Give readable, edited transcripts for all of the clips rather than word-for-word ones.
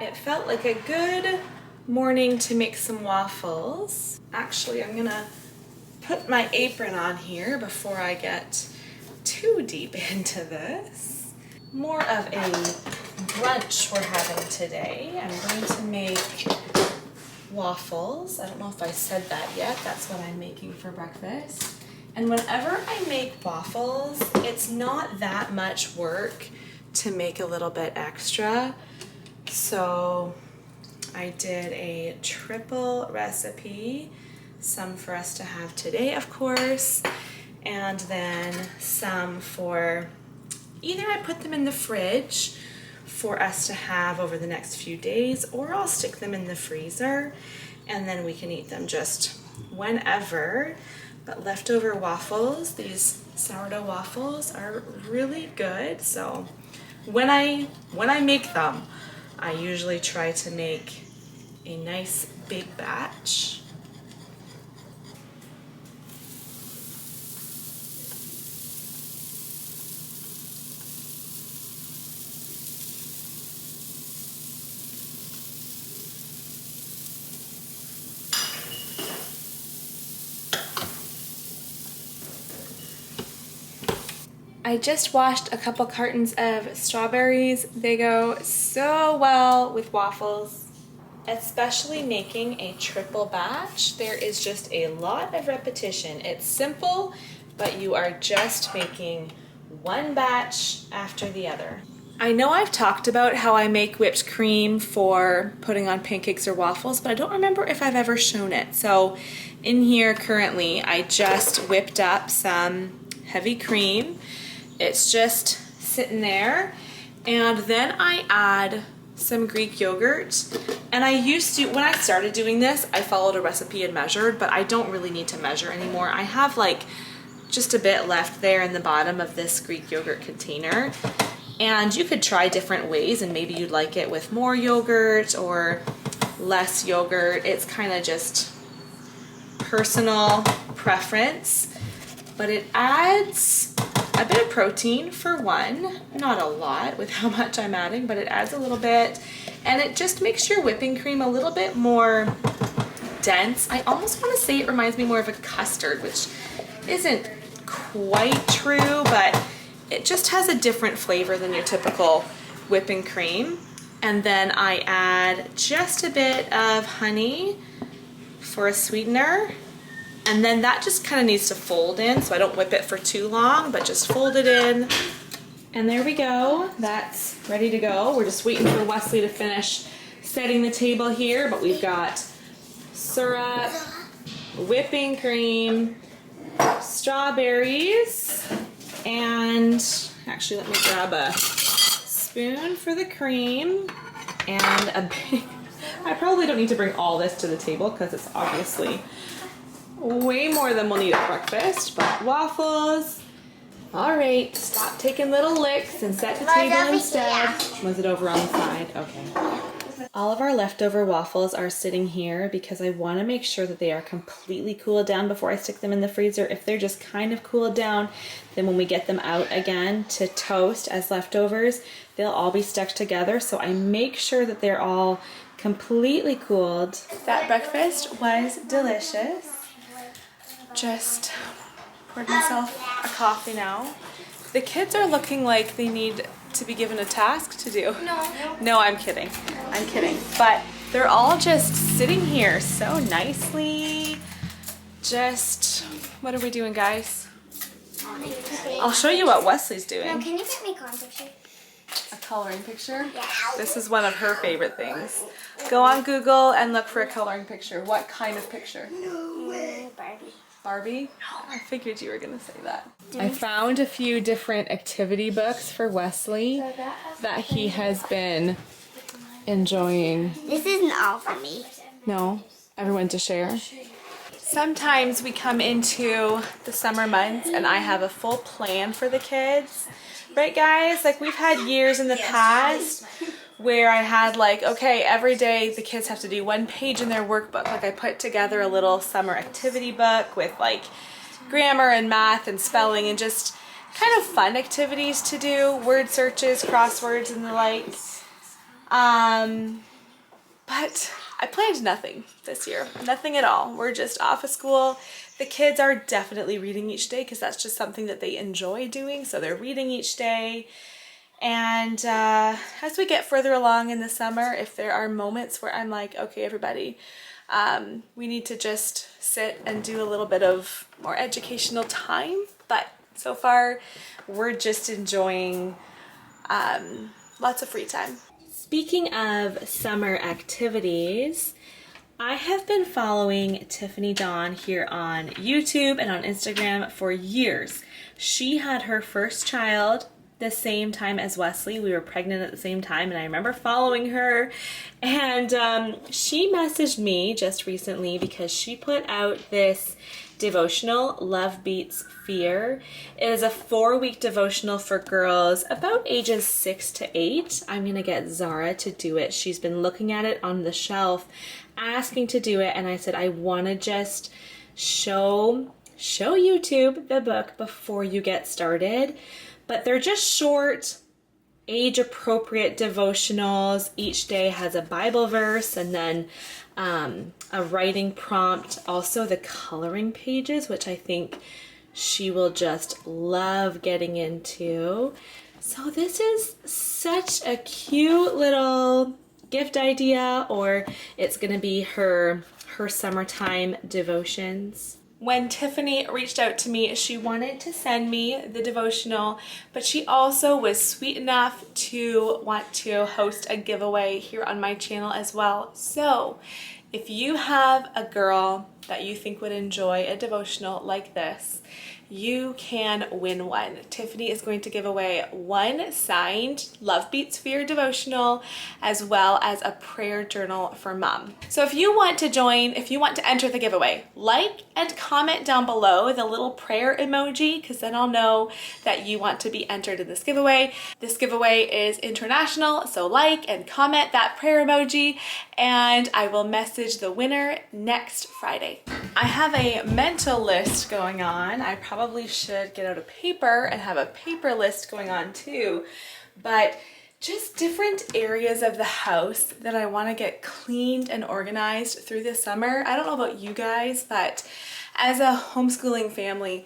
It felt like a good morning to make some waffles. Actually, I'm gonna put my apron on here before I get too deep into this. More of a brunch we're having today. I'm going to make waffles. I don't know if I said that yet. That's what I'm making for breakfast. And whenever I make waffles, it's not that much work to make a little bit extra. So I did a triple recipe, some for us to have today, of course, and then some for either I put them in the fridge for us to have over the next few days, or I'll stick them in the freezer and then we can eat them just whenever. But leftover waffles, these sourdough waffles, are really good. So when I make them, I usually try to make a nice big batch. I just washed a couple cartons of strawberries. They go so well with waffles, especially making a triple batch. There is just a lot of repetition. It's simple, but you are just making one batch after the other. I know I've talked about how I make whipped cream for putting on pancakes or waffles, but I don't remember if I've ever shown it. So in here currently, I just whipped up some heavy cream. It's just sitting there, and then I add some Greek yogurt. And I used to, when I started doing this, I followed a recipe and measured, but I don't really need to measure anymore. I have like just a bit left there in the bottom of this Greek yogurt container, and you could try different ways, and maybe you'd like it with more yogurt or less yogurt. It's kind of just personal preference, but it adds a bit of protein for one, not a lot with how much I'm adding, but it adds a little bit, and it just makes your whipping cream a little bit more dense. I almost want to say it reminds me more of a custard, which isn't quite true, but it just has a different flavor than your typical whipping cream. And then I add just a bit of honey for a sweetener. And then that just kind of needs to fold in, so I don't whip it for too long, but just fold it in. And there we go. That's ready to go. We're just waiting for Wesley to finish setting the table here, but we've got syrup, whipping cream, strawberries, and actually let me grab a spoon for the cream and a big, I probably don't need to bring all this to the table because it's obviously way more than we'll need at breakfast, but waffles. All right, stop taking little licks and set the table instead. Was it over on the side? Okay. All of our leftover waffles are sitting here because I want to make sure that they are completely cooled down before I stick them in the freezer. If they're just kind of cooled down, then when we get them out again to toast as leftovers, they'll all be stuck together. So I make sure that they're all completely cooled. That breakfast was delicious. Just poured myself a coffee now. The kids are looking like they need to be given a task to do. No, I'm kidding. I'm kidding. But they're all just sitting here so nicely. Just, what are we doing, guys? I'll show you what Wesley's doing. No, can you get me a coloring picture? A coloring picture? Yeah. This is one of her favorite things. Go on Google and look for a coloring picture. What kind of picture? No way. Barbie. Barbie? I figured you were going to say that. I found a few different activity books for Wesley that he has been enjoying. This isn't all for me. No, everyone to share. Sometimes we come into the summer months and I have a full plan for the kids. Right, guys? Like, we've had years in the past where I had like, okay, every day the kids have to do one page in their workbook. Like, I put together a little summer activity book with like grammar and math and spelling and just kind of fun activities to do, word searches, crosswords, and the like. But I planned nothing this year, nothing at all. We're just off of school. The kids are definitely reading each day because that's just something that they enjoy doing. So they're reading each day. And as we get further along in the summer, if there are moments where I'm like, okay, everybody, we need to just sit and do a little bit of more educational time. But so far, we're just enjoying lots of free time. Speaking of summer activities, I have been following Tiffany Dawn here on YouTube and on Instagram for years. She had her first child the same time as Wesley. We were pregnant at the same time, and I remember following her. And she messaged me just recently because she put out this devotional, Love Beats Fear. It is a 4-week devotional for girls about ages 6 to 8. I'm gonna get Zara to do it. She's been looking at it on the shelf, asking to do it, and I said I want to just show YouTube the book before you get started. But they're just short, age-appropriate devotionals. Each day has a Bible verse and then a writing prompt. Also the coloring pages, which I think she will just love getting into. So this is such a cute little gift idea, or it's gonna be her summertime devotions. When Tiffany reached out to me, she wanted to send me the devotional, but she also was sweet enough to want to host a giveaway here on my channel as well. So if you have a girl that you think would enjoy a devotional like this, you can win one. Tiffany is going to give away one signed Love Beats Fear devotional as well as a prayer journal for mom. So if you want to join, if you want to enter the giveaway, like and comment down below the little prayer emoji, because then I'll know that you want to be entered in this giveaway. This giveaway is international, so like and comment that prayer emoji and I will message the winner next Friday. I have a mental list going on. I probably should get out a paper and have a paper list going on too, but just different areas of the house that I want to get cleaned and organized through the summer. I don't know about you guys, but as a homeschooling family,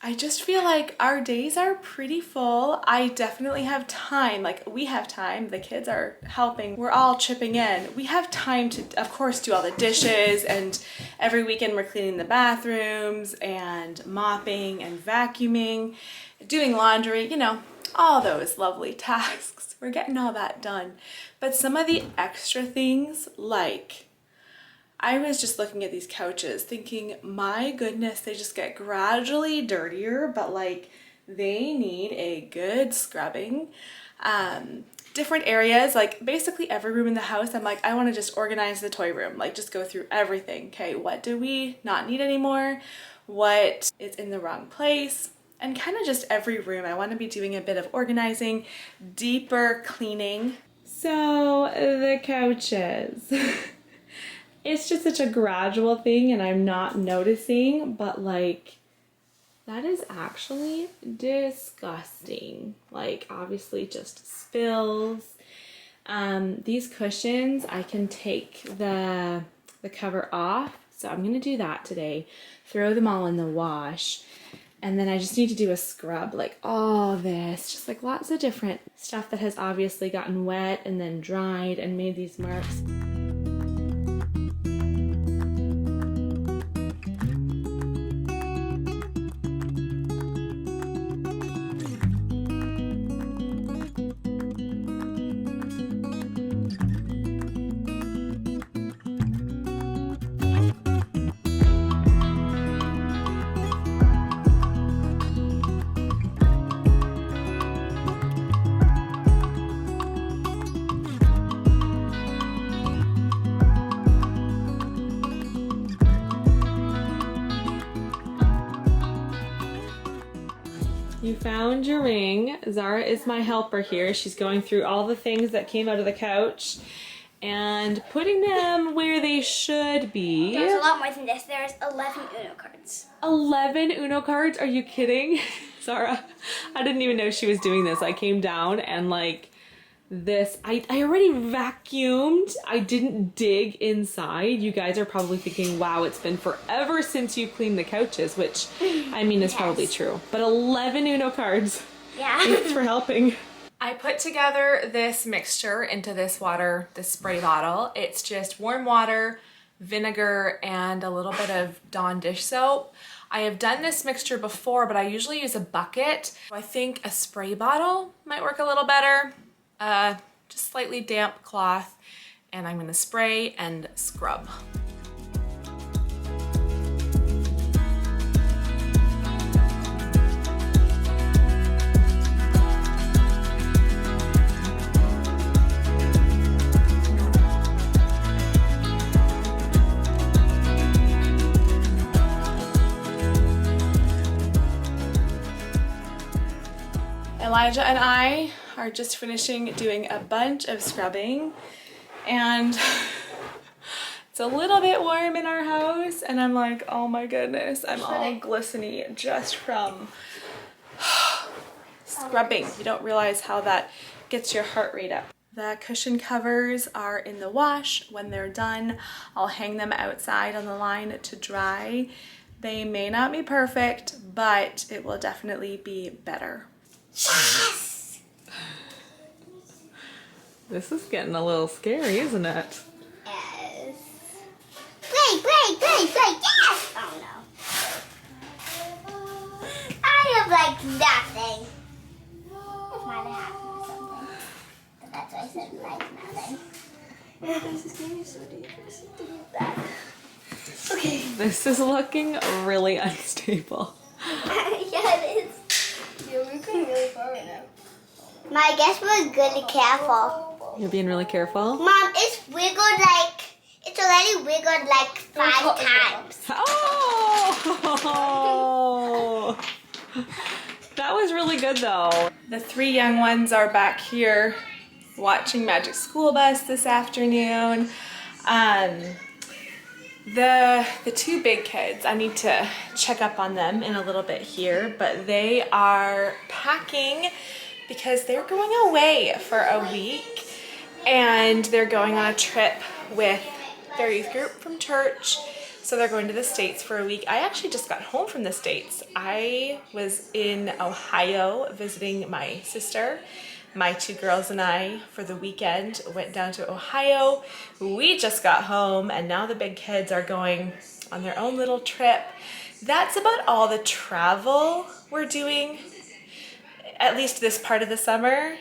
I just feel like our days are pretty full. I definitely have time, like we have time, the kids are helping, we're all chipping in. We have time to, of course, do all the dishes, and every weekend we're cleaning the bathrooms and mopping and vacuuming, doing laundry, you know, all those lovely tasks. We're getting all that done. But some of the extra things, like I was just looking at these couches thinking, my goodness, they just get gradually dirtier, but like they need a good scrubbing. Different areas, like basically every room in the house, I'm like, I want to just organize the toy room, like just go through everything. Okay, what do we not need anymore? What is in the wrong place? And kind of just every room. I want to be doing a bit of organizing, deeper cleaning. So the couches. It's just such a gradual thing and I'm not noticing, but like that is actually disgusting. Like obviously just spills. These cushions, I can take the cover off. So I'm gonna do that today. Throw them all in the wash. And then I just need to do a scrub, like all this, just like lots of different stuff that has obviously gotten wet and then dried and made these marks. You found your ring. Zara is my helper here. She's going through all the things that came out of the couch and putting them where they should be. There's a lot more than this. There's 11 Uno cards. 11 Uno cards? Are you kidding? Zara, I didn't even know she was doing this. I came down and like this. I already vacuumed. I didn't dig inside. You guys are probably thinking, wow, it's been forever since you cleaned the couches, which I mean is probably true. But 11 Uno cards. Yeah. Thanks for helping. I put together this mixture into this water, this spray bottle. It's just warm water, vinegar, and a little bit of Dawn dish soap. I have done this mixture before, but I usually use a bucket. I think a spray bottle might work a little better. Just slightly damp cloth, and I'm gonna spray and scrub. Elijah and I are just finishing doing a bunch of scrubbing, and it's a little bit warm in our house, and I'm like, oh my goodness, I'm all glistening just from scrubbing. You don't realize how that gets your heart rate up. The cushion covers are in the wash. When they're done, I'll hang them outside on the line to dry. They may not be perfect, but it will definitely be better. Yes! This is getting a little scary, isn't it? Yes. Play, yes! Oh no. I have like nothing. It's my hat or something. But that's why I said like nothing. This is getting so dangerous to do that. Okay. This is looking really unstable. Yeah, it is. You're going really far right now. My guess was good careful. You're being really careful? Mom, it's already wiggled like 5 times. Oh! That was really good though. The 3 young ones are back here watching Magic School Bus this afternoon. The 2 big kids, I need to check up on them in a little bit here, but they are packing because they're going away for a week, and they're going on a trip with their youth group from church. So they're going to the States for a week. I actually just got home from the States. I was in Ohio visiting my sister. My 2 girls and I, for the weekend, went down to Ohio. We just got home, and now the big kids are going on their own little trip. That's about all the travel we're doing, at least this part of the summer.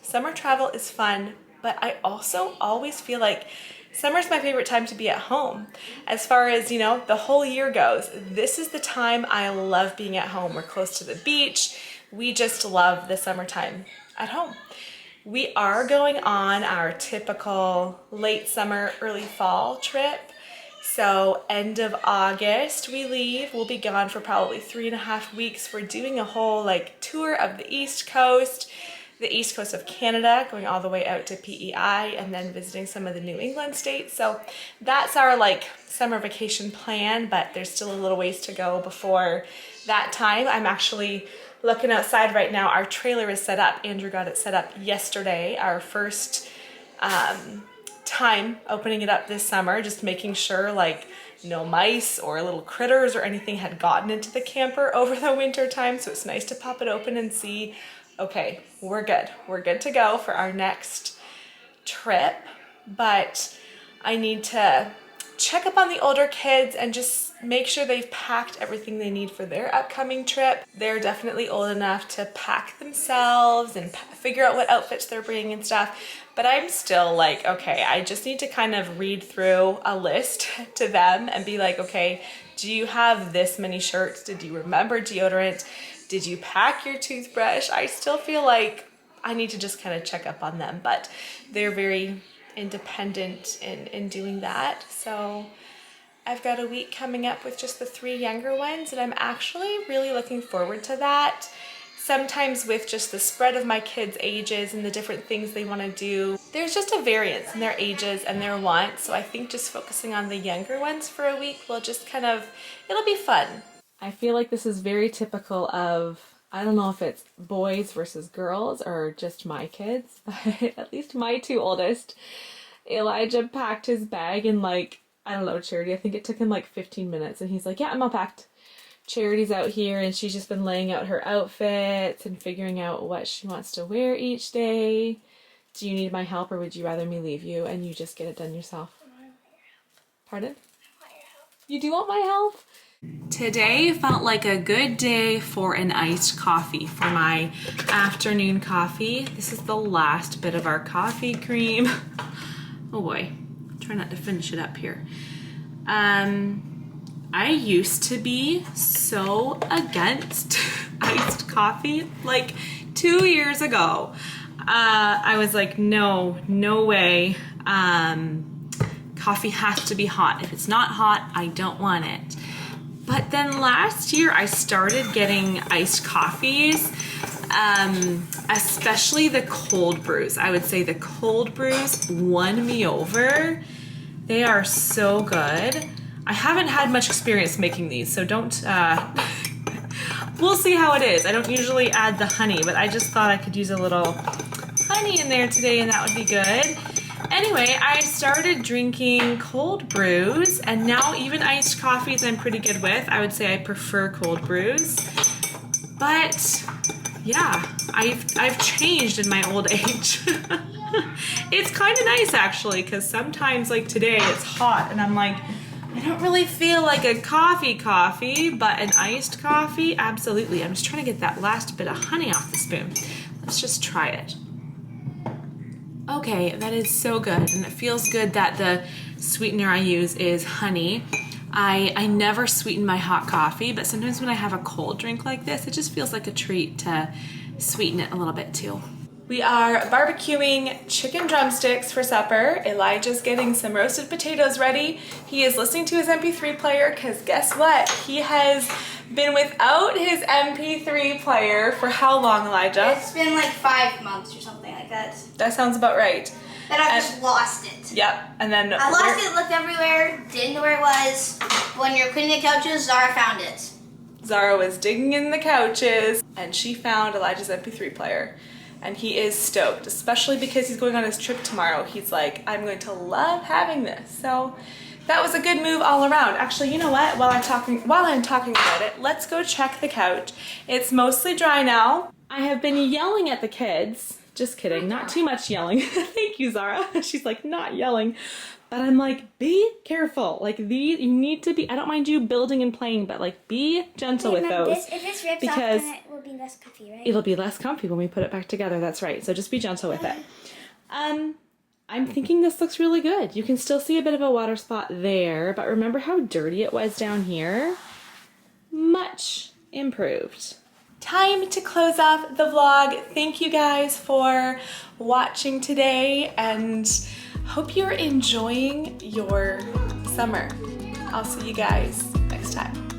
Summer travel is fun, but I also always feel like summer's my favorite time to be at home. As far as, the whole year goes, this is the time I love being at home. We're close to the beach. We just love the summertime at home. We are going on our typical late summer, early fall trip. So end of August we leave. We'll be gone for probably 3.5 weeks. We're doing a whole tour of the East Coast of Canada, going all the way out to PEI, and then visiting some of the New England states. So that's our summer vacation plan, but there's still a little ways to go before that time. I'm actually looking outside right now. Our trailer is set up. Andrew got it set up yesterday, our first time opening it up this summer, just making sure no mice or little critters or anything had gotten into the camper over the winter time. So it's nice to pop it open and see, okay, we're good. We're good to go for our next trip. But I need to check up on the older kids and just make sure they've packed everything they need for their upcoming trip. They're definitely old enough to pack themselves and figure out what outfits they're bringing and stuff. But I'm still okay, I just need to kind of read through a list to them and be okay, do you have this many shirts? Did you remember deodorant? Did you pack your toothbrush? I still feel like I need to just kind of check up on them, but they're very independent in doing that. So I've got a week coming up with just the 3 younger ones, and I'm actually really looking forward to that. Sometimes with just the spread of my kids' ages and the different things they want to do, there's just a variance in their ages and their wants. So I think just focusing on the younger ones for a week will just it'll be fun. I feel like this is very typical of I don't know if it's boys versus girls or just my kids, but at least my two oldest, Elijah packed his bag in like, I don't know, Charity, I think it took him like 15 minutes, and he's like, yeah, I'm all packed. Charity's out here and she's just been laying out her outfits and figuring out what she wants to wear each day. Do you need my help or would you rather me leave you and you just get it done yourself? I want your help. Pardon? I want your help. You do want my help? Today felt like a good day for an iced coffee for my afternoon coffee. This is the last bit of our coffee cream. Oh boy, try not to finish it up here. I used to be so against iced coffee. Like 2 years ago, I was like, no way. Coffee has to be hot. If it's not hot, I don't want it. But then last year I started getting iced coffees, especially the cold brews. I would say the cold brews won me over. They are so good. I haven't had much experience making these, so don't, we'll see how it is. I don't usually add the honey, but I just thought I could use a little honey in there today and that would be good. Anyway, I started drinking cold brews, and now even iced coffees I'm pretty good with. I would say I prefer cold brews. But yeah, I've changed in my old age. It's kind of nice actually, because sometimes like today it's hot and I'm like, I don't really feel like a coffee, but an iced coffee, absolutely. I'm just trying to get that last bit of honey off the spoon. Let's just try it. Okay, that is so good, and it feels good that the sweetener I use is honey. I never sweeten my hot coffee, but sometimes when I have a cold drink like this, it just feels like a treat to sweeten it a little bit too. We are barbecuing chicken drumsticks for supper. Elijah's getting some roasted potatoes ready. He is listening to his MP3 player because guess what? He has been without his MP3 player for how long, Elijah? It's been like 5 months or something like that. That sounds about right. And I just lost it. Yep, and then I lost it, looked everywhere, didn't know where it was. When you're cleaning the couches, Zara found it. Zara was digging in the couches and she found Elijah's MP3 player. And he is stoked, especially because he's going on his trip tomorrow. He's like, I'm going to love having this. So that was a good move all around. Actually, you know what? While I'm talking about it, let's go check the couch. It's mostly dry now. I have been yelling at the kids. Just kidding, not too much yelling. Thank you, Zara. She's like, not yelling. But I'm like, be careful. Like these, you need to be, I don't mind you building and playing, but like be gentle with those. If this rips off, because then it will be less comfy, right? It'll be less comfy when we put it back together, that's right. So just be gentle with it. I'm thinking this looks really good. You can still see a bit of a water spot there, but remember how dirty it was down here? Much improved. Time to close off the vlog. Thank you guys for watching today and hope you're enjoying your summer. I'll see you guys next time.